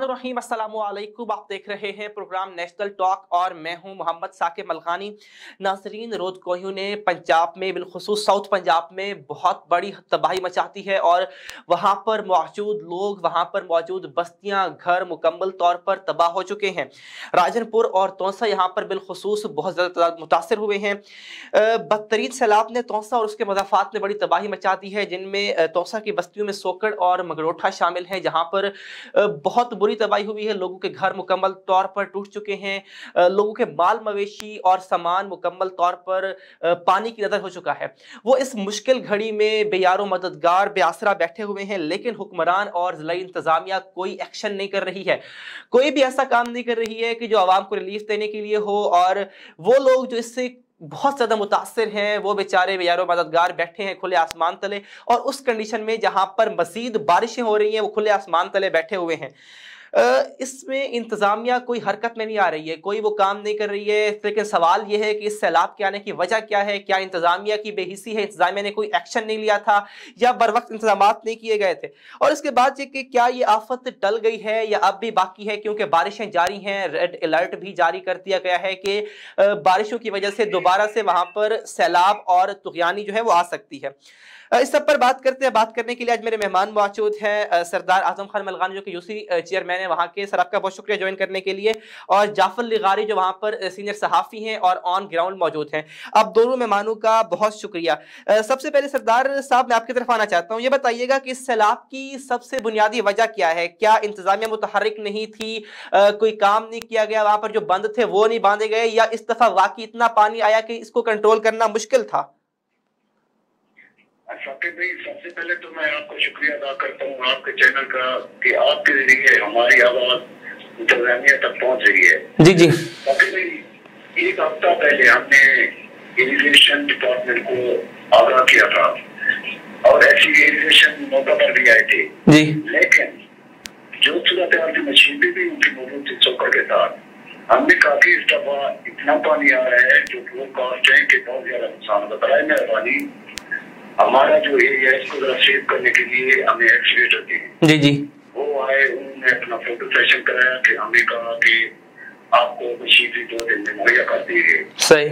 बिस्मिल्लाहिर्रहमानिर्रहीम, अस्सलामु अलैकुम। आप देख रहे हैं प्रोग्राम नेशनल टॉक और मैं हूं मोहम्मद साकिब मलकानी। नाज़रीन, रोद कोहियों ने पंजाब में, बिलखुसूस साउथ पंजाब में बहुत बड़ी तबाही मचाती है और वहां पर मौजूद लोग, वहां पर मौजूद बस्तियां, घर मुकम्मल तौर पर तबाह हो चुके हैं। राजनपुर और तौसा यहाँ पर बिलखुसूस बहुत ज़्यादा मुतासर हुए हैं। बदतरीन सैलाब ने तौसा और उसके मज़ाफ़ात में बड़ी तबाही मचा दी है, जिनमें तौसा की बस्तियों में सोकड़ और मगरोठा शामिल है, जहाँ पर बहुत बुरी तबाही हुई है। लोगों के घर मुकम्मल तौर पर टूट चुके हैं। लोगों के माल मवेशी और सामान मुकम्मल तौर पर पानी की नज़र हो चुका है। वो इस मुश्किल घड़ी में बेयारो मददगार बेआसरा बैठे हुए हैं, लेकिन हुक्मरान और ज़िला इंतज़ामिया कोई एक्शन नहीं कर रही है। कोई भी ऐसा काम नहीं कर रही है कि जो आवाम को रिलीफ देने के लिए हो, और वो लोग जो इससे बहुत ज़्यादा मुतासर हैं वो बेचारे बेयारो मददगार बैठे हैं खुले आसमान तले, और उस कंडीशन में जहां पर मजीद बारिशें हो रही हैं वो खुले आसमान तले बैठे हुए हैं। इसमें इंतज़ामिया कोई हरकत में नहीं आ रही है, कोई वो काम नहीं कर रही है। लेकिन सवाल ये है कि इस सैलाब के आने की वजह क्या है? क्या इंतज़ामिया की बेहिसी है, इंतज़ामिया ने कोई एक्शन नहीं लिया था, या बर वक्त इंतजाम नहीं किए गए थे? और इसके बाद कि क्या ये आफत टल गई है या अब भी बाकी है, क्योंकि बारिशें जारी हैं। रेड अलर्ट भी जारी कर दिया गया है कि बारिशों की वजह से दोबारा से वहां पर सैलाब और तुगयानी जो है वो आ सकती है। इस सब पर बात करते हैं। बात करने के लिए आज मेरे मेहमान मौजूद हैं सरदार आजम खान मलकानी, जो कि यूसी चेयरमैन है वहाँ के। सर, आपका बहुत शुक्रिया ज्वाइन करने के लिए। और जाफर लिगारी, जो वहाँ पर सीनियर सहाफ़ी हैं और ऑन ग्राउंड मौजूद हैं। आप दोनों मेहमानों का बहुत शुक्रिया। सबसे पहले सरदार साहब, मैं आपकी तरफ आना चाहता हूँ। ये बताइएगा कि इस सैलाब की सबसे बुनियादी वजह क्या है? क्या इंतज़ामिया मुतहर्रिक नहीं थी? कोई काम नहीं किया गया? वहाँ पर जो बंद थे वो नहीं बांधे गए, या इस दफ़ा वाकई इतना पानी आया कि इसको कंट्रोल करना मुश्किल था? साकिब भाई, सबसे पहले तो मैं आपको शुक्रिया अदा करता हूँ आपके चैनल का कि आपके जरिए हमारी आवाज इंतजामिया तक पहुँच रही है। जी जी। साकिब भाई, एक हफ्ता पहले हमने इरिगेशन डिपार्टमेंट को आगाह किया था और ऐसी इरिगेशन मौका पर भी आए थे जी, लेकिन जो सूरत हाल की मशीनरी भी उनकी मौजूद थी चौकर के साथ, हमने काफी इस दफा इतना पानी आ रहा है जो वो कास्ट है कि बहुत ज्यादा नुकसान बताया। मेहरबानी, हमारा जो एरिया है इसको जरा सेव करने के लिए हमें एक्सीवेटर दिए। जी जी। वो आए, उन्होंने अपना फोटो सेशन कराया कि हमने कहा कि आपको मशीनरी 2 दिन में मुहैया कर दी गई। सही।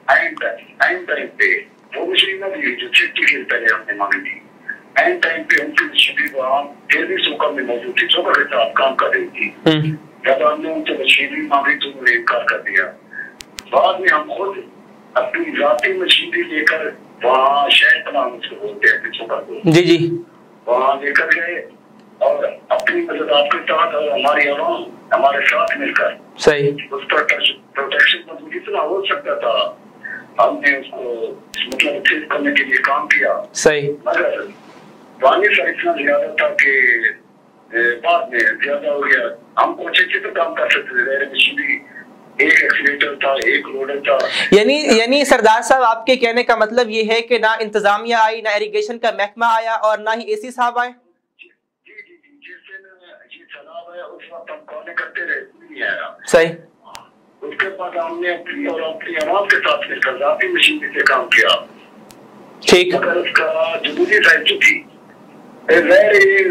टाइम पे वो मशीनरी जो 60 दिन पहले हमने मांगी थी, एंड टाइम पे उनकी मशीनरी वहाँ फिर भी सोकर में मौजूद थी, सोकर के साथ काम कर रही थी। जब हमने उनसे मशीनरी मांगी तो उन्होंने इनकार कर दिया। बाद में हम खुद अपनी जाती मशीनरी लेकर वहाँ शहर तमाम उसको बोलते हैं सोकर को, जी जी, वहाँ लेकर गए और अपनी मदद आपके साथ और हमारी आवाम हमारे साथ मिलकर सही उस पर प्रोटेक्शन मतलब जितना हो सकता था हमने उसको मतलब ठीक करने के लिए काम किया। सही। मगर पानी का इतना ज्यादा था कि बाद में ज्यादा हो गया। हम कुछ अच्छे से काम कर सकते थे, मशीनरी एक एक्सीवेटर था, एक लोडर था। यानी सरदार साहब, आपके कहने का मतलब ये है कि ना इंतजामिया आई, ना इरिगेशन का महकमा आया और ना ही एसी साहब आए? जी जी जी, जिस दिन ये सैलाब आया उस वक्त हम कॉल करते रहे, नहीं आया। सही। उसके बाद हमने अपनी और अपनी आवाम के साथ मिलकर जाती मशीनरी से काम किया। ठीक। अगर उसका जरूरी साइड जो थी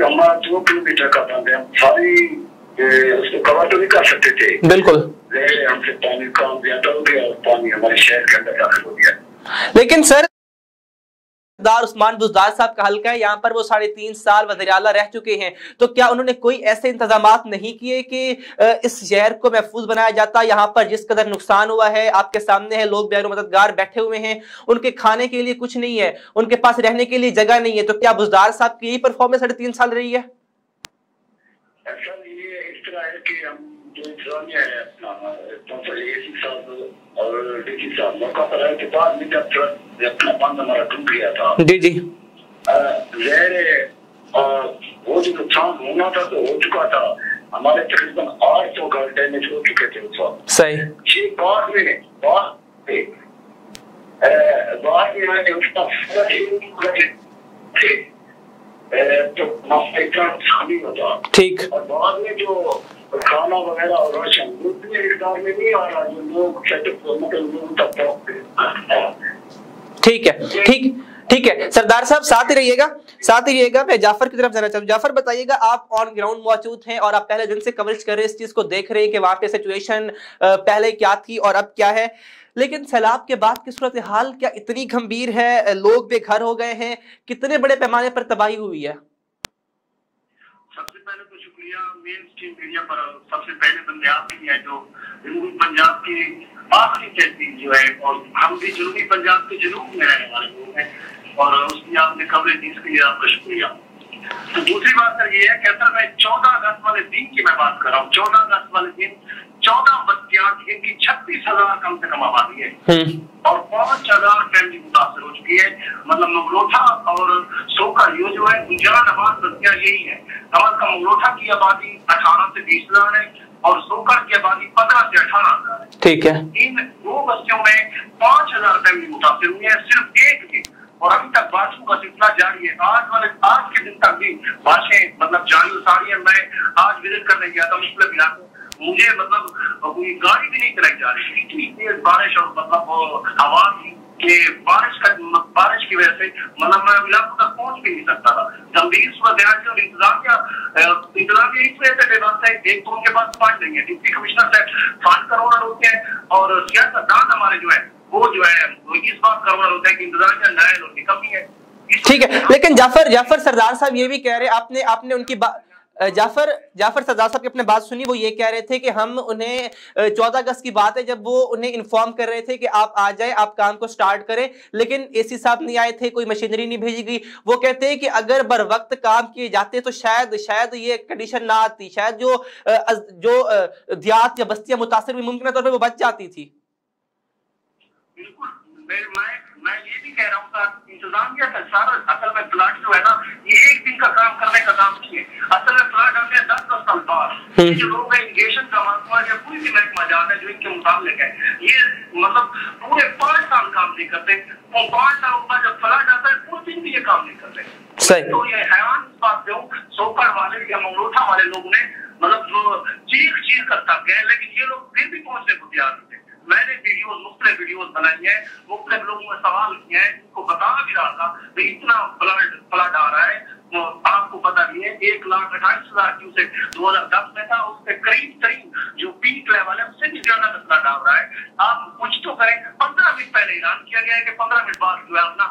हमारा 2 किलोमीटर का बंद है, हम सारी उसको कवर तो नहीं कर सकते थे। बिल्कुल। हमसे पानी काम ज्यादा हो गया और पानी हमारे शहर के अंदर दाखिल हो गया। लेकिन सर, उस्मान बुज़दार साहब का हल्का है, यहाँ पर वो 3.5 साल वज़ीर आला रह चुके हैं, तो क्या उन्होंने कोई ऐसे इंतजामात नहीं किए कि इस शहर को महफूज बनाया जाता? यहाँ पर जिस कदर नुकसान हुआ है आपके सामने है, लोग बेरो मददगार बैठे हुए हैं, उनके खाने के लिए कुछ नहीं है, उनके पास रहने के लिए जगह नहीं है, तो क्या बुज़दार साहब की यही परफॉर्मेंस 3.5 साल रही है? इस तरह है कि हम जो इंतजामिया है अपना एसी साहब और डीसी साहब मौका पर आए के बाद में जब अपना बंद हमारा टूट गया था, जी जी, वो जो नुकसान होना था तो हो चुका था। हमारे तकरीबन 800 घर डैमेज हो चुके थे उस वक्त। सही। ये बाद में मैंने उसका तो शामिल होता। ठीक। और बाद में जो खाना वगैरह और राशन उतने इकदार में नहीं आ रहा जो लोग सेटअप मतलब लोग तक। ठीक है, ठीक ठीक है सरदार साहब, साथ ही रहिएगा। मैं जाफर की तरफ जाना चाहूँ। जाफर बताइएगा, आप ऑन ग्राउंड मौजूद हैं और आप पहले दिन से कवरेज कर रहे हैं, इस चीज को देख रहे हैं कि वहां पे सिचुएशन पहले क्या थी और अब क्या है, लेकिन सैलाब के बाद की सूरत हाल क्या इतनी गंभीर है? लोग बेघर हो गए हैं, कितने बड़े पैमाने पर तबाही हुई है? सबसे पहले तो शुक्रिया मेन स्ट्रीम मीडिया पर, सबसे पहले बंदे आप ही है जो जनूबी पंजाब की आखिरी तहसील जो है, और हम भी जनूबी पंजाब के जनूब में रहने वाले लोग हैं, और उसकी आपने कवरेज दी, इसके लिए आपका शुक्रिया। तो दूसरी बात सर ये है कि असल में 14 अगस्त वाले दिन की मैं बात कर रहा हूँ। 14 अगस्त वाले दिन 14 बस्तियां जिनकी 36,000 कम से कम आबादी है और 5,000 फैमिली मुतासर हो चुकी है। मतलब मंगलोठा और सोका ये जो है गुजरात आबाद बस्तियां यही है। कम से कम मंगलोठा की आबादी 18 से 20,000 है और सोकर की आबादी 15 से 18,000 है। ठीक है। इन दो बस्तियों में 5,000 फैमिली मुतासर हुई है सिर्फ एक दिन, और अभी तक बारिशों का सिलसिला जारी है। आज के दिन तक भी बारिशें मतलब जारी सारी है। मैं आज विजिट करने गया था मुख्तलिफ इलाकों, मुझे मतलब कोई गाड़ी भी नहीं चलाई जा रही, इतनी तेज बारिश और मतलब हवा कि बारिश की वजह से मतलब मैं इलाकों तक पहुंच भी नहीं सकता था। गंभीर सूरत और इंतजामिया इस वजह से बेबस है, एक तो उनके पास फंड नहीं है, डिप्टी कमिश्नर से फंड करोड़ होते हैं और सियासतदान हमारे जो है वो जो है इस बात करोड़ होता है कि इंतजामिया नायल और कमी है। ठीक है, लेकिन जाफर सरदार साहब ये भी कह रहे, आपने उनकी जाफर सरदार साहब की अपने बात सुनी, वो ये कह रहे थे कि हम उन्हें 14 अगस्त की बात है जब वो उन्हें इन्फॉर्म कर रहे थे कि आप आ जाएं, आप काम को स्टार्ट करें, लेकिन एसी साहब नहीं आए थे, कोई मशीनरी नहीं भेजी गई। वो कहते हैं कि अगर बर वक्त काम किए जाते तो शायद ये कंडीशन ना आती, शायद जो देहात या बस्तियां मुतासिर हुई मुमकिन तौर पर वो बच जाती थी। बिल्कुल, मैं ये भी कह रहा हूँ सर, इंतजामिया का सारा असल में प्लाट जो है ना, ये एक दिन का काम करने का काम नहीं है। असल में प्लाट हमने 10 साल बाद ये जो लोग इरिगेशन का महकमा या कोई भी महकमा जाता है जो इनके मुताबिक है, ये मतलब पूरे 5 साल काम नहीं करते, और 5 साल बाद जब प्लाट आता है पूरे दिन भी ये काम नहीं करते। सही। तो ये हैरान बात जो सोकर वाले या मंगलोठा वाले लोग ने मतलब चीख कर थक गए, लेकिन ये लोग फिर भी पहुंचने को तैयार नहीं थे। मैंने मुख्तलिफ वीडियोस बनाई है, मुख्तलिफ लोगों ने सवाल किए हैं, उनको बता भी रहा था कि इतना फ्लड आ रहा है, तो आपको पता नहीं है 1,28,000 क्यूसेक 2010 में था, उससे करीब जो पीक लेवल है उससे भी ज्यादा फ्लड आ रहा है। आप कुछ तो करें। 15 मिनट पहले ऐलान किया गया है कि 15 मिनट बाद जो है अपना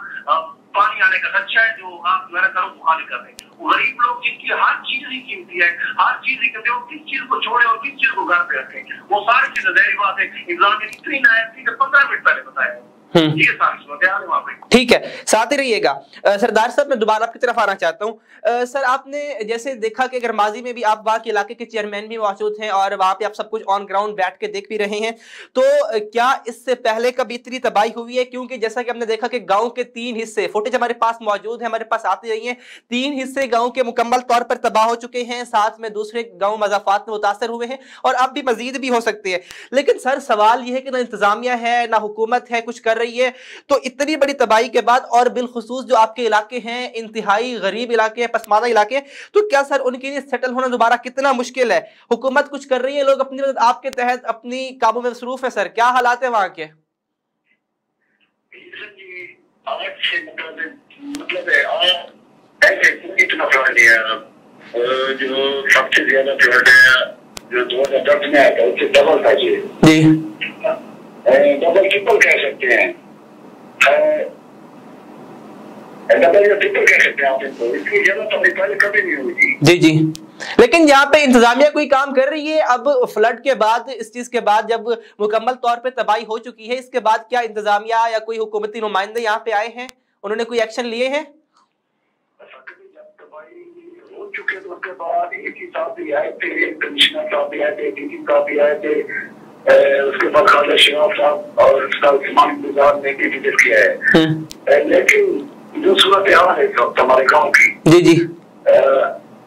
पानी आने का खर्चा है जो आप जो है करो खाली कर दें। गरीब लोग जिनकी हर चीज ही कीमती है, हर चीज ही कीमती है, वो किस चीज को छोड़े और किस चीज को घर पे रखें, वो सारी चीजें ज़ाहिर बात है इंतजामिया इतनी नायब थी कि 15 मिनट पहले बताया। ये सारी सूरत है वहाँ पे। ठीक है, साथ ही रहिएगा। सरदार साहब, मैं दोबारा आपकी तरफ आना चाहता हूँ। सर, आपने जैसे देखा कि अगर माजी में भी आप वहाँ के इलाके के चेयरमैन भी मौजूद हैं और वहाँ पे आप सब कुछ ऑन ग्राउंड बैठ के देख भी रहे हैं, तो क्या इससे पहले कभी इतनी तबाही हुई है? क्योंकि जैसा कि हमने देखा कि गाँव के 3 हिस्से, फुटेज हमारे पास मौजूद है, हमारे पास आती रही है, 3 हिस्से गाँव के मुकम्मल तौर पर तबाह हो चुके हैं, साथ में दूसरे गाँव मज़ाफात में मुतासर हुए हैं और अब भी मजीद भी हो सकते हैं। लेकिन सर, सवाल यह है कि ना इंतजामिया है ना हुकूमत है कुछ कर रही है, तो इतनी बड़ी तबाही के बाद और बिलखुसूस जो आपके इलाके हैं इंतहाई गरीब इलाके, पसमानदा इलाके, तो क्या सर उनके लिए सेटल होना दोबारा कितना मुश्किल है? हुकूमत कुछ कर रही है, लोग अपनी मदद आपके तहत अपनी काबू में मसरूफ है, सर क्या हालात है वहां के? जो सबसे ज्यादा फ्लड है जो 2010 में आया था उससे डबल था जी, डबल ट्रिपल कह सकते हैं, डबल या ट्रिपल कह सकते हैं आप इनको, इसकी जरूरत तो पहले कभी नहीं हुई थी। जी। लेकिन यहाँ पे इंतजामिया कोई काम कर रही है अब फ्लड के बाद, इस चीज के बाद जब मुकम्मल तौर पे तबाही हो चुकी है, इसके बाद क्या इंतजामिया या कोई हुकूमती नुमाइंदे यहाँ पे आए हैं, उन्होंने कोई एक्शन लिए हैं? हो चुके तो उसके बाद एसी साहब भी आए थे, कमिश्नर साहब भी आए थे, डीसी साहब भी आए थे, उसके बाद खालिद शरीफ साहब और ने भी विजिट किया है। लेकिन जो सूरत हाल है हमारे गाँव की, जी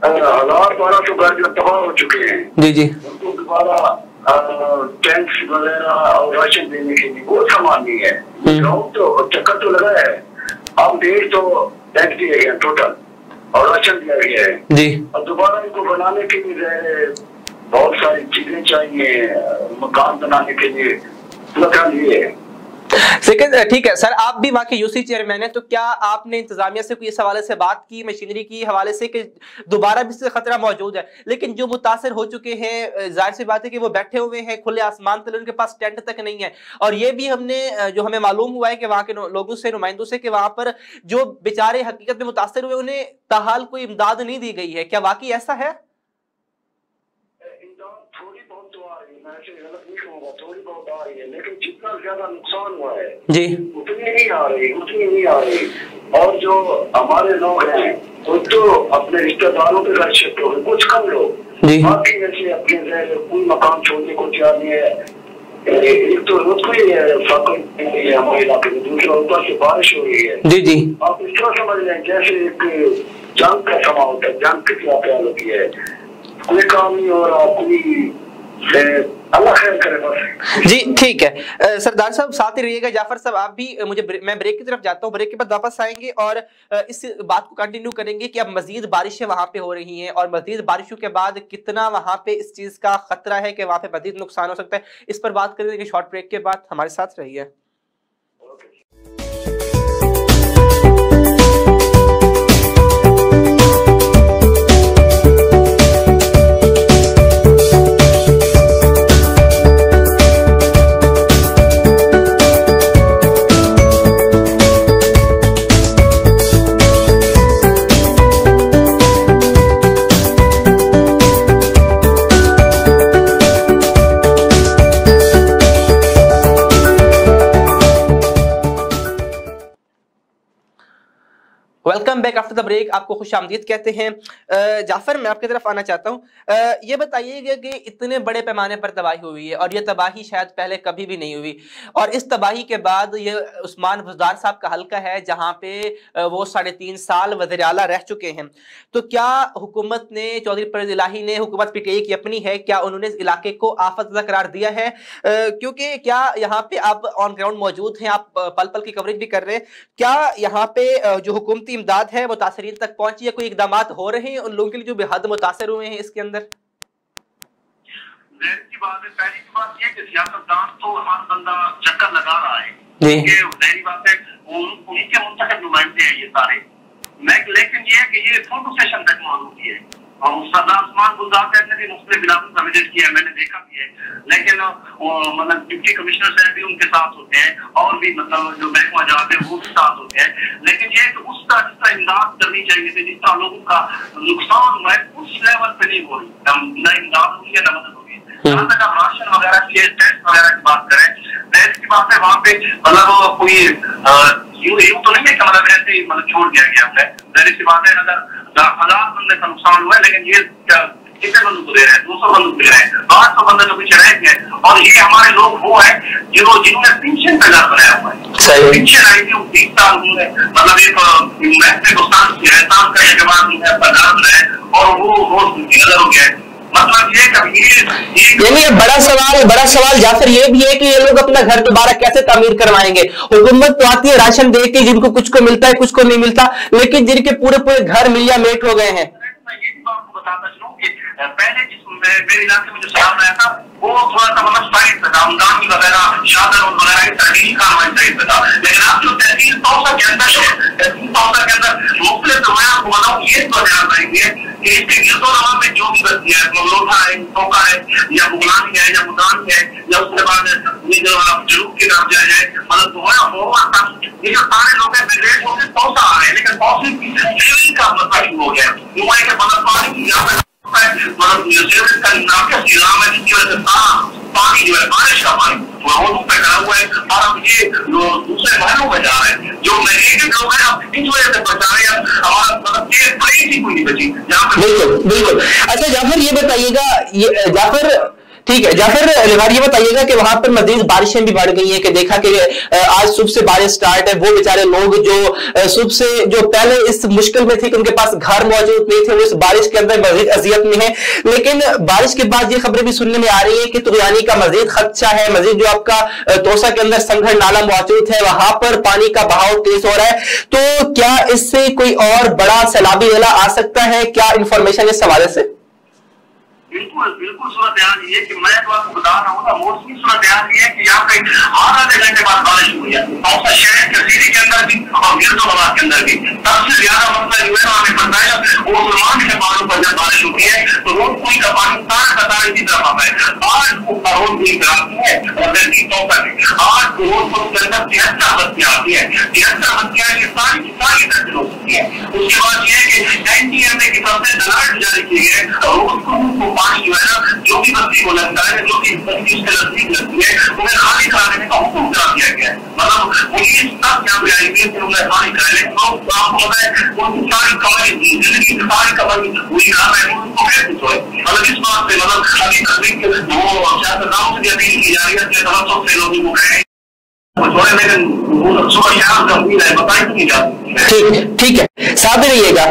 1,000-1,200 घर जो तबाह हो चुके हैं, जी उनको दोबारा टैंक्स वगैरह और राशन देने के लिए कोई सामान नहीं है। गाँव तो चक्कर तो लगा है, अब 150 टैंक्स दिए गए टोटल और राशन दिया गया है जी, और दोबारा इनको बनाने के लिए बहुत सारी चीजें चाहिए, मकान बनाने के लिए लगा लिए। ठीक है सर, आप भी वहाँ के यूसी चेयरमैन है, तो क्या आपने इंतजामिया से कोई इस हवाले से बात की, मशीनरी की हवाले से, कि दोबारा भी इससे खतरा मौजूद है? लेकिन जो मुतासर हो चुके हैं, जाहिर सी बात है कि वो बैठे हुए हैं खुले आसमान तले, उनके पास टेंट तक नहीं है। और ये भी जो हमें मालूम हुआ है कि वहाँ के लोगों से, नुमाइंदों से, कि वहाँ पर जो बेचारे हकीकत में मुतासर हुए उन्हें ताहाल कोई इमदाद नहीं दी गई है। क्या वाकई ऐसा है? थोड़ी बहुत आ रही है, लेकिन जितना ज्यादा नुकसान हुआ है जी उतनी नहीं आ रही। और जो हमारे लोग हैं वो तो अपने रिश्तेदारों के घर शिफ्ट हो गए, कुछ कम लोग, बाकी वैसे अपने कोई मकान छोड़ने को तैयार नहीं है। एक तो रोज को ही हमारे इलाके में, दूसरा ऊपर से बारिश हो रही है। जी जी, आप इस तरह समझ लें जैसे एक जंग का समा होता है, जंग की क्या होती है, कोई काम नहीं हो रहा, कोई अल्लाह खैर करे बस। जी ठीक है सरदार साहब, साथ ही रहिएगा। जाफर साहब आप भी, मैं ब्रेक की तरफ जाता हूँ, ब्रेक के बाद वापस आएंगे और इस बात को कंटिन्यू करेंगे कि अब मजीद बारिशें वहां पे हो रही हैं और मजीद बारिशों के बाद कितना वहां पे इस चीज का खतरा है कि वहां पे मजीद नुकसान हो सकता है। इस पर बात करेंगे शॉर्ट ब्रेक के बाद। हमारे साथ रहिए। Welcome back after the break, आपको खुश आमदीद कहते हैं। जाफर, मैं आपकी तरफ आना चाहता हूँ। ये बताइएगा कि इतने बड़े पैमाने पर तबाही हुई है और ये तबाही शायद पहले कभी भी नहीं हुई, और इस तबाही के बाद ये उस्मान बुज़दार साहब का हल्का है जहाँ पे वो 3.5 साल वज़ीर आला रह चुके हैं। तो क्या हुकूमत ने, चौधरी परवेज़ इलाही ने, हुकूमत पीटीआई की अपनी है, क्या उन्होंने इस इलाके को आफतज़दा करार दिया है? क्योंकि क्या यहाँ पे आप ऑन ग्राउंड मौजूद हैं, आप पल पल की कवरेज भी कर रहे हैं, क्या यहाँ पे जो हुकूमती इमदाद है मुतासरीन तक पहुंची है? कोई इकदाम हो रहे हैं उन लोगों के लिए जो बेहद मुतासर हुए हैं इसके अंदर? की बात है, पहली बात ये कि सियासतदान तो हर बंदा चक्कर लगा रहा है, ये बात है, उन्हीं के मुंतखब नुमाइंदे हैं ये सारे। लेकिन ये है कि ये फोटो सेशन तक मौजूद है और सरदार उस्मान बुज़दार साहब ने भी मुख्तलिफ इलाकों का विजिट किया है, मैंने देखा भी है। लेकिन मतलब डिप्टी कमिश्नर साहब भी उनके साथ होते हैं और भी मतलब जो महकमा जाते हैं वो भी साथ होते हैं। लेकिन ये कि उस तरह जिस तरह इमदाद करनी चाहिए थी, जिस तरह लोगों का नुकसान हुआ है, उस लेवल पे नहीं हो रही, न इमदाद हुई है न मदद हुई है। जहाँ तक आप राशन वगैरह की, टेस्ट वगैरह की बात करें, टेस्ट की बात है, वहाँ पे मतलब कोई यूं तो नहीं है कि मतलब ऐसे ही मतलब छोड़ दिया गया हमने। जाहिर सी बात है, अगर 1000 बंदे का नुकसान हुआ है, लेकिन ये कितने बंदों को दे रहे हैं? 200 बंदों को दे रहे हैं, 800 बंदे तो पीछे रह गए। और ये हमारे लोग वो है जिन्होंने पेंशन का घर बनाया हुआ है, पेंशन आई थी 30 साल हुए, मतलब एक एहसान करने के बाद अपना घर बनाया और वो नजर हो गया। मतलब ये बड़ा सवाल जाफर ये भी है कि ये लोग अपना घर दोबारा कैसे तामीर करवाएंगे? हुकूमत तो आती है राशन देती है, जिनको कुछ को मिलता है कुछ को नहीं मिलता, लेकिन जिनके पूरे घर मिलिया मेट हो गए हैं। मैं ये आपको बताता चलूं कि पहले मेरे इलाके में जो सलाम आया था वो थोड़ा सा मतलब साइड था, रमजान वगैरह, शादर वगैरह तहसील कार्रवाई साइड था। लेकिन आप जो तहसील तौसा के अंदर है, तहसील तौसा के अंदर मुख्तलिफ तो मैं आपको बताऊँ ये तो ध्यान रखेंगे कि इसके गिरदोनवा में जो भी बस्तियां है, लोथा है, टोका है, या बुगलानी है, या मुदान है, या उसके बाद ये जो जुलूक की तरफ जाए, मतलब ये जो सारे लोग हैं ब्रिगेड वो तौसा आ रहे हैं, लेकिन तौसी का मतलब हो गया मुंबई के बदलपानी की मतलब का नाटक निजाम है, जिसकी वजह से सारा पानी जो है बारिश का पानी रोडों पे खड़ा हुआ है और अब ये दूसरे महलों में जा रहे हैं। जो नेगेटिव लोग हैं अब इस वजह से बचा रहे हैं, हमारा मतलब कोई नहीं बची। बिल्कुल। अच्छा जाफर ये बताइएगा, ये जाफर ठीक है, जाफर लिवार ये बताइएगा कि वहां पर मजीद बारिशें भी बढ़ गई हैं, कि देखा कि आज सुबह से बारिश स्टार्ट है, वो बेचारे लोग जो सुबह से जो पहले इस मुश्किल में थे कि उनके पास घर मौजूद नहीं थे, वो इस बारिश के अंदर मजीद अजियत में है। लेकिन बारिश के बाद ये खबरें भी सुनने में आ रही है कि तुगयानी का मजीद खदशा है, मजीद जो आपका तोसा के अंदर संघर नाला मौजूद है वहां पर पानी का बहाव तेज हो रहा है। तो क्या इससे कोई और बड़ा सैलाबी जिला आ सकता है? क्या इंफॉर्मेशन इस हवाले से? बिल्कुल सूरत हाल ये कि मैं तो आपको बता रहा हूँ ना, मौसमी सूरत हाल ये है कि यहाँ पे आधे घंटे बाद बारिश हुई है और शहर कसीरी के अंदर भी और गिरदोबाद के अंदर भी। सबसे ज्यादा मसला जो है ना हमें पता है वो मुसलमान के बालों पर जब बारिश होती है तो रोड पुल का पानी तार की तरफ आता है। आज रोड पुल कराती है और नदी तक आज रोड पुल के अंदर 73 बत्तियां आती है। 73 बत्तियां सारी तक हो सकती है। उसके बाद ये कि NDMA की तरफ से अलर्ट जारी किए गए रोड को पानी जो है ना जो भी बस्ती को लगता है, जो भी बस्ती उसके नजदीक लगती है उन्हें खाली करा देने का हुक्म करा दिया गया है। मतलब पुलिस तक यहाँ पे आई हुई है उन्हें खाली करा लें। तो आपको पता है उनकी सारी कमाई जिंदगी की सारी कमाई हुई काम है उनको कैसे छोड़े। मतलब इस बात से मतलब अभी तकलीफ वो सियासतदानों से अपील की जा रही है कि तवज्जो से लोगों को कहें ठीक है, साथ में रहिएगा।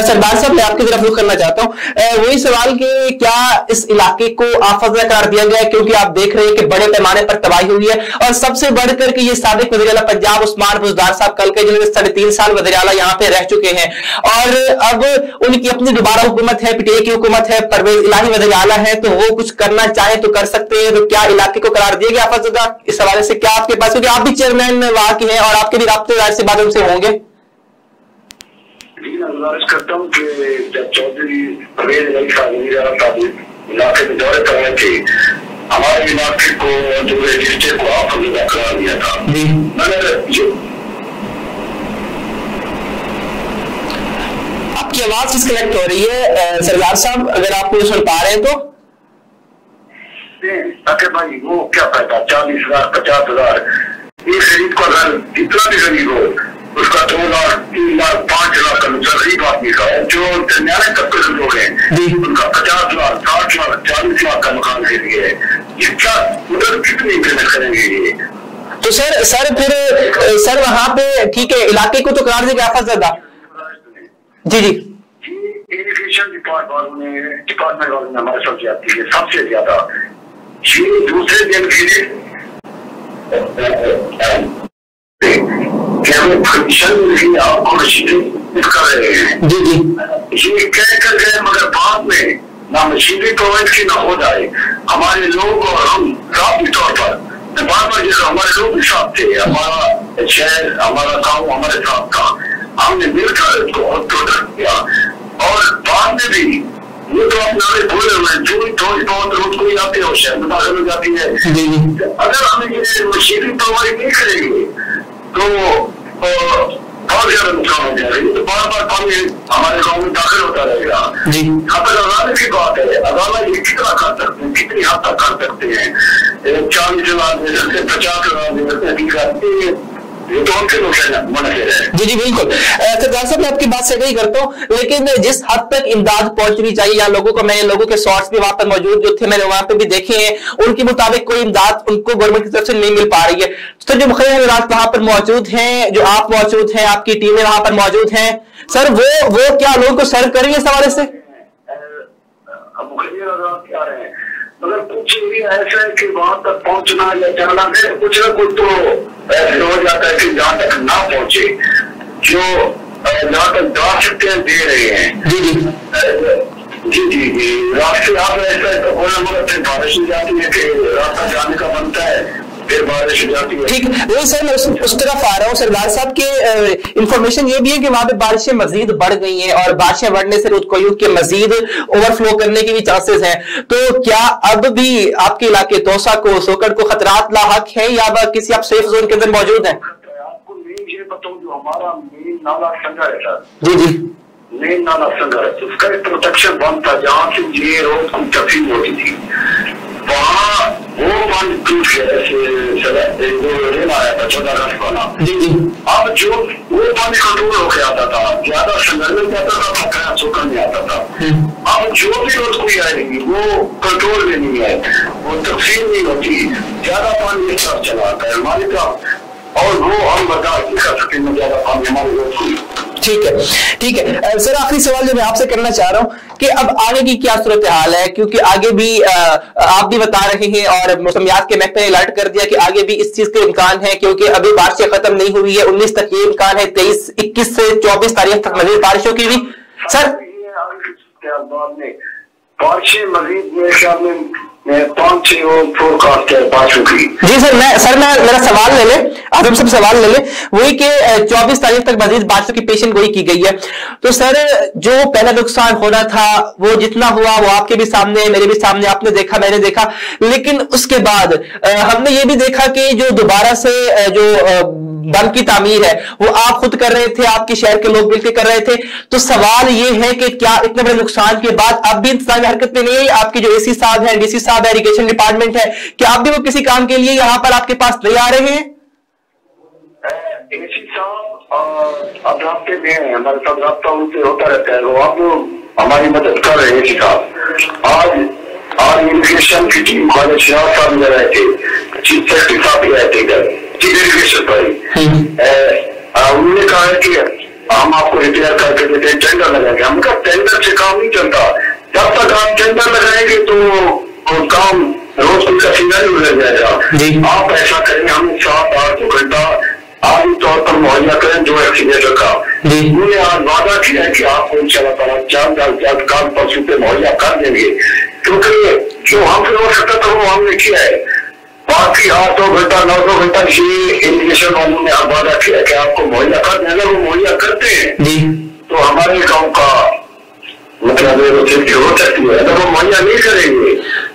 सरदार साहब मैं आपकी तरफ रुख करना चाहता हूँ वही सवाल कि क्या इस इलाके को आफत करार दिया गया है, क्योंकि आप देख रहे हैं कि बड़े पैमाने पर तबाही हुई है और सबसे बढ़कर के ये साबिक वज़ीर-ए-आला पंजाब उस्मान बुज़दार साहब कल के जिन्होंने 3.5 साल वज़ीर-ए-आला यहाँ पे रह चुके हैं और अब उनकी अपनी दोबारा हुकूमत है, PTI की हुकूमत है, परवेज इलाही वज़ीर-ए-आला है, तो वो कुछ करना चाहे तो कर सकते हैं। तो क्या इलाके को करार दिया गया आफत? इस हवाले से क्या आपके पास, क्योंकि आप भी चेयरमैन वहां के हैं और आपके भी राब्ते जाहिर सी बात उनसे होंगे। मैं गुजारिश करता हूँ कि जब चौधरी परवेज इलाही साहब इलाके में दौरे कर रहे थे हमारे इलाके को जो रजिस्टर को आफत करार दिया था। आपकी आवाज डिस्कनेक्ट हो रही है सरदार साहब, अगर आप मुझे सुन पा रहे हैं तो। अरे भाई वो क्या फायदा 40,000 50,000 एक खरीद को अगर जितना भी गरीब हो उसका 2 लाख 3 लाख 5 लाख का नुकसान गरीब आदमी का है। जो दरमियाने तबके के लोग हैं उनका 50 लाख 60 लाख 40 लाख का मकान ले लिए है। ये क्या मतलब कितनी मेहनत करेंगे ये? तो सर फिर सर वहां पे ठीक है इलाके को तो करार देगा आफत ज़दा। जी इरिगेशन डिपार्टमेंट वालों ने हमारे साथ जाती है सबसे ज्यादा ये दूसरे दिन के लिए आपको कर रहे हैं। ये कह कर गए मगर बाद में ना मशीनरी प्रोवाइड की ना हो जाए। हमारे लोग और हम राबती तौर पर बार बार जैसे हमारे लोग भी साथ थे, हमारा शहर हमारा गाँव हमारे साथ था, हमने मिलकर इसको प्रोटेक्ट किया और बाद में भी ये तो अपना बोले हुए जो थोड़ी बहुत रोज कोई आती है शहर में दाखिल हो जाती है। अगर हम ये मशीनरी प्रोवाइड नहीं करेंगे तो बहुत ज्यादा नुकसान हो जाएगा। तो बार बार पानी हमारे गाँव में दाखिल होता रहेगा। यहाँ पर अदालत की बात है, अदालत ये कितना कर सकते हैं, कितनी हद तक कर सकते हैं? 40,000 दे सकते हैं, 50,000 दे सकते हैं, ये तो उनके जी बिल्कुल। सरदार साहब मैं आपकी बात से एग्री करता हूँ, लेकिन जिस हद तक इमदाद पहुंचनी चाहिए या लोगों को, मैं लोगों के शॉर्ट्स भी वहां पर मौजूद जो थे मैंने वहां पे भी देखे हैं, उनके मुताबिक कोई इमदाद उनको गवर्नमेंट की तरफ से नहीं मिल पा रही है। तो जो मुख्य वहां पर मौजूद हैं, जो आप मौजूद हैं, आपकी टीमें वहां पर मौजूद हैं, सर वो क्या लोगों को सर्व करेंगे इस हवाले से? मगर कुछ भी ऐसा है कि वहां तक पहुंचना या जाना है कुछ ना कुछ तो ऐसे हो जाता है कि जहाँ तक ना पहुंचे, जो जहाँ तक जा सकते हैं दे रहे हैं। जी रास्ते आप ऐसा तो बोला मगर फिर बारिश हो जाती है कि रास्ता जाने का बनता है फिर बारिश हो जाती है। ठीक वही सर मैं उस तरफ आ रहा हूँ सरदार साहब के। इंफॉर्मेशन ये भी है कि वहां पे बारिशें मजीद बढ़ गई हैं और बारिशें बढ़ने से रुदकोयू के मजीद ओवरफ्लो करने के भी चांसेस हैं। तो क्या अब भी आपके इलाके तोसा को सोकड़ को खतरात लाहक है या किसी आप सेफ जोन के अंदर मौजूद हैं? आपको मेन ये बताऊं जो हमारा मेन नाला संघर है सर। जी मेन नाला संघर है उसका एक प्रोटेक्शन बंद था जहाँ से ये रोड की तकलीफ होती थी वहाँ वो पानी टूट गया रेल आया था 14 अगस्त वाला। अब जो वो पानी कंट्रोल होकर आता था ज्यादा संघर्ष में जाता था खतरा सोकर में आता था। अब जो भी रोज कोई आएगी वो कंट्रोल में नहीं है, वो तकसीम नहीं होती, ज्यादा पानी इस तरफ चला आता है हमारी तरफ और वो हम बर्दाश्त नहीं कर सकते ज्यादा पानी हमारे रोज को। ठीक है सर आखिरी सवाल जो मैं आपसे करना चाह रहा हूं कि अब आगे की क्या सूरत हाल है, क्योंकि आगे भी आप भी बता रहे हैं और मौसमियात के महकमे ने अलर्ट कर दिया कि आगे भी इस चीज का इम्कान है, क्योंकि अभी बारिशें खत्म नहीं हुई है। 19 तक ये इम्कान है, 23 21 से 24 तारीख तक मजीद बारिशों की भी। सर 5 मजीद मेरे ख्याल में 5-6 फोरकास्ट है 5 की। जी सर, मेरा सवाल ले ले, आप हम सब सवाल ले ले, वही कि 24 तारीख तक मजीद 500 की पेशन गोई की गई है। तो सर जो पहला नुकसान होना था वो जितना हुआ वो आपके भी सामने, मेरे भी सामने, आपने देखा, मैंने देखा, लेकिन उसके बाद हमने ये भी देखा कि जो दोबारा से जो बंद की तामीर है वो आप खुद कर रहे थे, आपके शहर के लोग मिलकर कर रहे थे। तो सवाल ये है कि क्या इतने बड़े नुकसान के बाद अब भी इंतजामी हरकत में नहीं है? आपकी जो एसी साहब है, डीसी साहब है, इरिगेशन डिपार्टमेंट है, क्या आप भी वो किसी काम के लिए यहाँ पर आपके पास नहीं आ रहे हैं? एसी साहब अब रास्ते में है, हमारे साथ रास्ता उनसे होता रहता है, वो अब हमारी मदद कर रहे हैं। एसी साहब आज इरिगेशन की टीम वाले शिराज साहब नजर आए थे, चीफ सेक्रेटरी साहब भी आए थे इधर चीफ इरिगेशन पर। उन्होंने कहा है कि हम आपको रिपेयर करके देते हैं, टेंडर लगाएंगे। हम कहा टेंडर से काम नहीं चलता, जब तक आप टेंडर लगाएंगे तो काम रोज कुछ का सीधा नहीं गुजर जाएगा। आप ऐसा करें, हम 7-8 घंटा आम तौर पर मुहैया करें जो एक्सीडेंटर का। उन्होंने आज वादा किया है कि आपको इंशाल्लाह जल्द काम परसों पे मुहैया कर देंगे, क्योंकि जो हमसे हो सकता था वो हमने किया है। बाकी 8 घंटा 9 घंटा ये इरिगेशन वालों ने वादा किया कि आपको मुहैया कर देंगे। वो मुहैया करते हैं तो हमारे गाँव का मतलब हो सकती है, अगर वो मुहैया नहीं करेंगे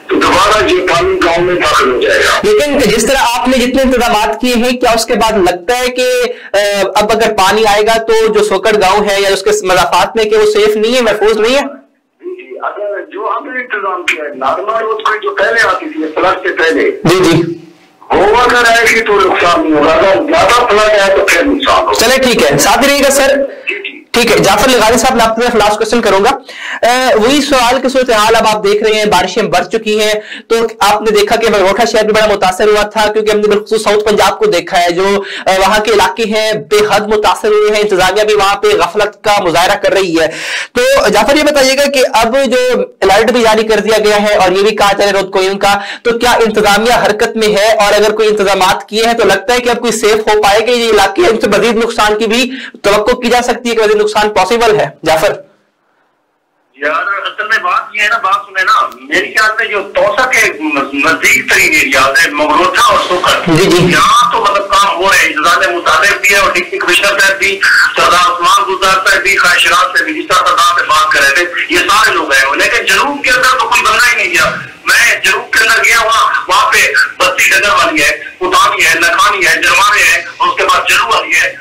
तो दोबारा ये पानी गाँव में दाखिल हो जाएगा। लेकिन जिस तरह आपने जितने इंतजाम किए हैं, क्या उसके बाद लगता है कि अब अगर पानी आएगा तो जो सोकड़ गांव है या उसके मज़ाफात में कि वो सेफ नहीं है, महफूज नहीं है? अगर जो हमने इंतजाम किया है, नॉर्मल रोज जो पहले आती थी फ्लड से पहले, वो अगर आएगी तो नुकसान नहीं होगा, अगर ज्यादा फ्लड आए तो फिर नुकसान होगा। चले ठीक है, साथ ही रहेगा सर। ठीक है, जाफर लगारी साहब, मैं आपसे लास्ट क्वेश्चन करूंगा। वही सवाल की सूरत हाल अब आप देख रहे हैं, बारिशें बढ़ चुकी हैं, तो आपने देखा कि मरोठा शहर भी बड़ा मुतासर हुआ था, क्योंकि हमने बिल्कुल साउथ पंजाब को देखा है, जो वहां के इलाके हैं बेहद मुतासर हुए हैं, इंतजामिया भी वहां पे गफलत का मुजाहरा कर रही है। तो जाफर ये बताइएगा कि अब जो अलर्ट भी जारी कर दिया गया है और ये भी कहा जा रहा है रोदकोयन का, तो क्या इंतजामिया हरकत में है? और अगर कोई इंतजाम किए हैं तो लगता है कि अब कोई सेफ हो पाएगा ये इलाके, इनसे मजीद नुकसान की भी तवक्को की जा सकती है कि नुकसान पॉसिबल है? जाफर यार असल में बात ये है ना, बात सुने ना, मेरे ख्याल में जो तौसा के नजदीक तरीन एरिया है मगरोठा और सोकर, यहाँ तो मतलब काम हो रहे हैं। इंतजाम मुताबिक भी है और डिप्टी कमिश्नर साहब भी, सरदार उस्मान गुलजार साहब भी, खाशिरात से भी, जिस तरह सरदार से बात कर रहे थे, ये सारे लोग आए। लेकिन जनूब के अंदर तो कोई बंदा ही नहीं गया। मैं जनूब के अंदर गया, वहाँ पे बस्ती डगर वाली है, उतानी है, लखानी है, जरमाने है, और उसके बाद जरू वाली है,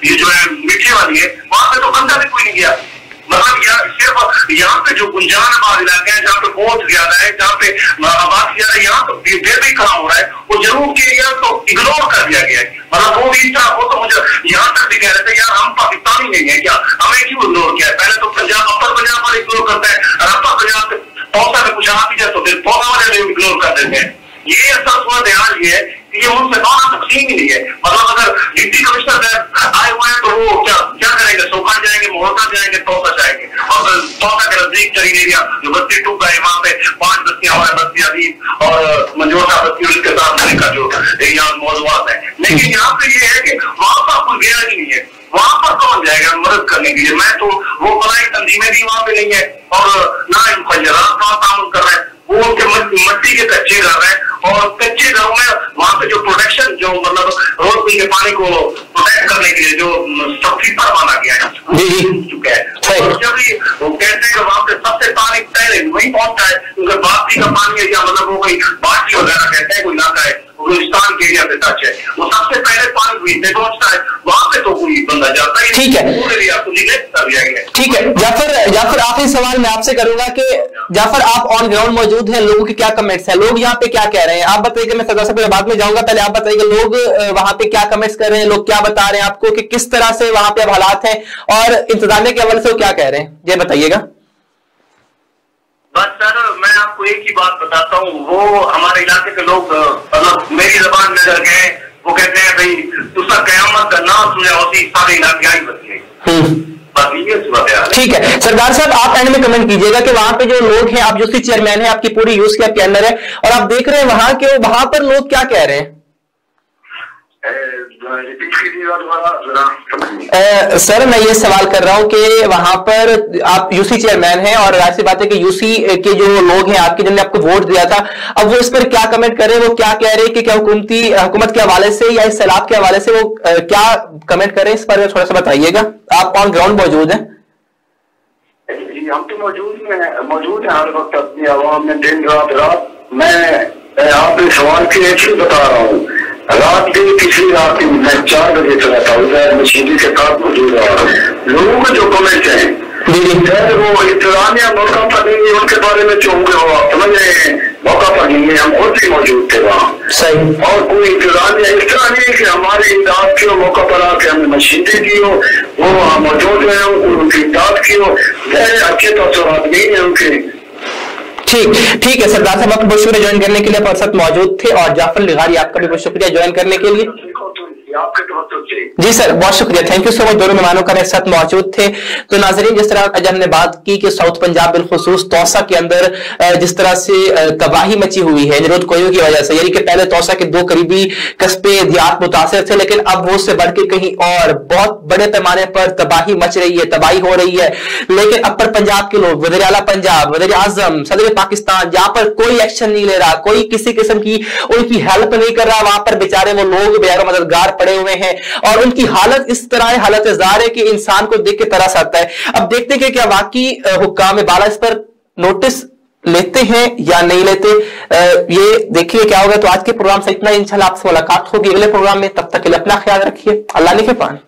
ये जो है मीठे वाली है, वहां पे तो बंदा भी कोई नहीं गया। मतलब सिर्फ यहाँ पे जो गुंजान आबाद इलाके हैं, जहाँ पे बहुत ज्यादा है, जहाँ पे आबादी ज्यादा है, यहाँ तो भी खड़ा हो रहा है। वो जरूर के एरिया तो इग्नोर कर दिया गया है। मतलब वो भी वो तो मुझे यहाँ तक भी कह रहे थे यार हम पाकिस्तानी नहीं है क्या, हमें क्यों इग्नोर किया? पहले तो पंजाब अपर पंजाब वाले इग्नोर करता है, और अपर पंजाब पौधा में कुछ आ भी जाए तो फिर पौधा वाले इग्नोर कर देते हैं। ये असल सूरत हाल ये है कि ये उनसे कौन तकसीम ही नहीं है। मतलब अगर डिप्टी कमिश्नर आए हुए हैं तो वो क्या करेंगे? सोखा जाएंगे, मोहता जाएंगे, तौसा जाएंगे, और तौसा के नजदीक तरीन एरिया जो बस्ती टूक है, वहाँ पे 5 बस्तियां हमारे बस्ती अदीब और मंजोटा बस्ती, उसके साथ का जो एरिया मौजूद है। लेकिन यहाँ पे ये है कि वहां पर कोई गया ही नहीं है। वहां पर कौन जाएगा मदद करने के लिए? मैं तो वो बलाई तंजीमें भी वहां पे नहीं है, और ना इन खजरात का तामुल कर रहे हैं, वो उनके मट्टी के कच्चे घर हैं, और कच्चे घरों में वहां पे जो प्रोटेक्शन, जो मतलब रोज के पानी को प्रोटेक्ट करने के लिए जो सब्सिडर माना गया है, चुका है। और जब भी वो कहते हैं कि वहां पे सबसे पानी पहले वही पहुंचता है, क्योंकि बाती का पानी है, या मतलब वो कोई बाटी वगैरह कहते हैं, कोई इलाका है गुलिस्तान के एरिया पे टच है, वो सबसे पहले पानी वहीं पे पहुंचता है। वहां पे तो कोई बंदा जाता ही। ठीक है, ठीक है। जाफर आखिरी सवाल मैं आपसे करूंगा कि जाफर आप ऑन ग्राउंड मौजूद हैं, लोगों के क्या कमेंट्स हैं, लोग यहाँ पे क्या कह रहे हैं? आप बताइए, मैं सरदार साहब बाद में जाऊंगा, पहले आप बताइए लोग वहां पे क्या कमेंट्स कर रहे हैं, लोग क्या बता रहे हैं आपको कि किस तरह से वहां पे अब हालात हैं, और इंतजामिया के हवाले से वो क्या कह रहे हैं, ये बताइएगा। बस सर मैं आपको एक ही बात बताता हूँ, वो हमारे इलाके के लोग मतलब मेरी जबान में अगर गए, वो कहते हैं भाई तुसा कयामत का नाम सुने होती सारे इलाके ही बच गए। ठीक है सरदार साहब, आप एंड में कमेंट कीजिएगा कि वहां पे जो लोग हैं, आप जो उसकी चेयरमैन है, आपकी पूरी यूज की आपके अंदर है, और आप देख रहे हैं वहां के, वहां पर लोग क्या कह रहे हैं? रिपीट कीजिएगा दोबारा जरा। सर मैं ये सवाल कर रहा हूँ कि वहां पर आप यूसी चेयरमैन हैं और जाहिर सी बात है कि यूसी के जो लोग हैं आपके जिन्होंने आपको वोट दिया था, अब वो इस पर क्या कमेंट कर रहे हैं, वो क्या कह रहे हैं कि क्या हुकूमत के हवाले से या इस सैलाब के हवाले से वो क्या कमेंट कर रहे हैं, इस पर थोड़ा सा बताइएगा। आप ऑन ग्राउंड मौजूद हैं? जी हम तो मौजूद हैं हर वक्त अपनी आवाम में, दिन रात। मैं आपने सवाल के लिए बता रहा हूँ, रात दिन पिछली रात मैं 4 बजे चला था उधर मशीनी के साथ मौजूद रहा। लोगों के जो कमेंट हैं वो इंतजामिया मौका पर नहीं है, उनके बारे में चौंके हो, आप समझ रहे हैं, मौका पर नहीं है, हम खुद भी मौजूद थे वहाँ। सही। और कोई इंतजामिया इस तरह नहीं कि हमारी इमदाद की हो, मौका पर आके हमने मशीनें की हो, वो वहाँ मौजूद है, उनकी इमदाद की हो, अच्छे तौर नहीं है उनके। ठीक है सरदार साहब, आपका बहुत शुक्रिया ज्वाइन करने के लिए, आप साथ मौजूद थे। और जाफर लिगारी आपका भी बहुत शुक्रिया ज्वाइन करने के लिए। जी सर बहुत शुक्रिया, थैंक यू सो मच। दोनों मेहमानों का मेरे साथ मौजूद थे। तो नाजरीन जिस तरह आज हमने बात की कि साउथ पंजाब बिलखुसूस तौसा के अंदर जिस तरह से तबाही मची हुई है निरोध कोयू की वजह से, यानी कि पहले तौसा के 2 करीबी कस्बे देहात मुतासर थे, लेकिन अब वो उससे बढ़ के कहीं और बहुत बड़े पैमाने पर तबाही मच रही है, तबाही हो रही है। लेकिन अपर पंजाब के लोग, वज़ीर आला पंजाब, वज़ीर आज़म, सदर पाकिस्तान, जहां पर कोई एक्शन नहीं ले रहा, कोई किसी किस्म की उनकी हेल्प नहीं कर रहा, वहां पर बेचारे वो लोग बेचारे मददगार पड़े हुए हैं और उनकी हालत इस तरह है, हालत ज़ार है कि इंसान को देख के तरस आता है। अब देखते हैं कि क्या वाकई हुक्काम बाला इस पर नोटिस लेते हैं या नहीं लेते, ये देखिए क्या होगा। तो आज के प्रोग्राम से इतना, इंशाल्लाह आपसे मुलाकात होगी अगले प्रोग्राम में, तब तक के लिए अपना ख्याल रखिए। अल्लाह ने के पान।